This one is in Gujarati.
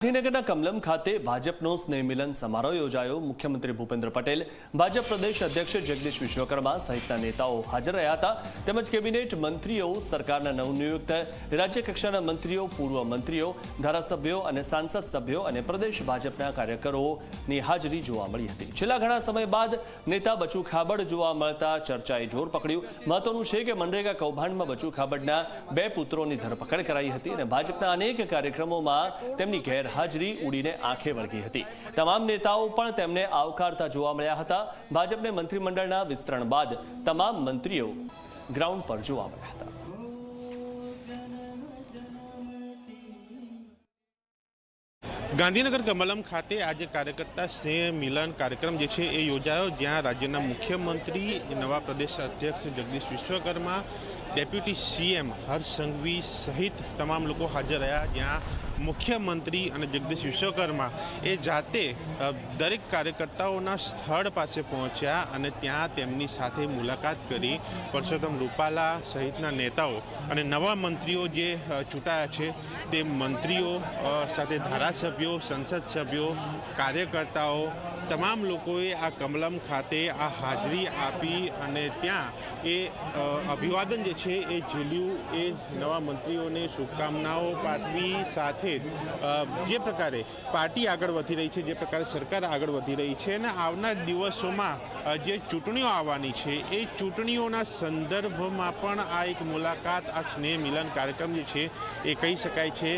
ગાંધીનગરના કમલમ ખાતે ભાજપનો સ્નેહ મિલન સમારોહ યોજાયો। મુખ્યમંત્રી ભૂપેન્દ્ર પટેલ, ભાજપ પ્રદેશ અધ્યક્ષ જગદીશ વિશ્વકર્મા સહિતના નેતાઓ હાજર રહ્યા હતા। તેમજ કેબિનેટ મંત્રીઓ, સરકારના નવનિયુક્ત રાજ્ય કક્ષાના મંત્રીઓ, પૂર્વ મંત્રીઓ, ધારાસભ્યો અને સાંસદ સભ્યો અને પ્રદેશ ભાજપના કાર્યકરોની હાજરી જોવા મળી હતી। છેલ્લા ઘણા સમય બાદ નેતા બચુ ખાબડ જોવા મળતા ચર્ચાએ જોર પકડ્યું। મહત્વનું છે કે મનરેગા કૌભાંડમાં બચુ ખાબડના 2 પુત્રોની ધરપકડ કરાઈ હતી અને ભાજપના અનેક કાર્યક્રમોમાં તેમની હાજરી ઉડીને આંખે વળગી હતી। તમામ નેતાઓ પણ તેમને આવકારતા જોવા મળ્યા હતા। ભાજપને મંત્રીમંડળના વિસ્તરણ બાદ તમામ મંત્રીઓ ગ્રાઉન્ડ પર જોવા મળ્યા હતા। ગાંધીનગર કમલમ ખાતે આજે કાર્યકર્તા સ્નેહ મિલન કાર્યક્રમ જે છે એ યોજાયો, જ્યાં રાજ્યના મુખ્યમંત્રી, નવા પ્રદેશ અધ્યક્ષ જગદીશ વિશ્વકર્મા, ડેપ્યુટી સીએમ હર્ષ સંઘવી સહિત તમામ લોકો હાજર રહ્યા। જ્યાં મુખ્યમંત્રી અને જગદીશ વિશ્વકર્મા એ જાતે દરેક કાર્યકર્તાઓના સ્થળ પાસે પહોંચ્યા અને ત્યાં તેમની સાથે મુલાકાત કરી। પરસોત્તમ રૂપાલા સહિતના નેતાઓ અને નવા મંત્રીઓ જે ચૂંટાયા છે તે મંત્રીઓ સાથે ધારાસભ્યો, સંસદ સભ્યો, કાર્યકર્તાઓ તમામ લોકોએ આ કમલમ ખાતે આ હાજરી આપી અને ત્યાં એ અભિવાદન જે છે એ ઝીલ્યું। એ નવા મંત્રીઓને શુભકામનાઓ પાઠવી, સાથે જે પ્રકારે પાર્ટી આગળ વધી રહી છે, જે પ્રકારે સરકાર આગળ વધી રહી છે અને આવનાર દિવસોમાં જે ચૂંટણીઓ આવવાની છે એ ચૂંટણીઓના સંદર્ભમાં પણ આ એક મુલાકાત, આ સ્નેહ મિલન કાર્યક્રમ જે છે એ કહી શકાય છે।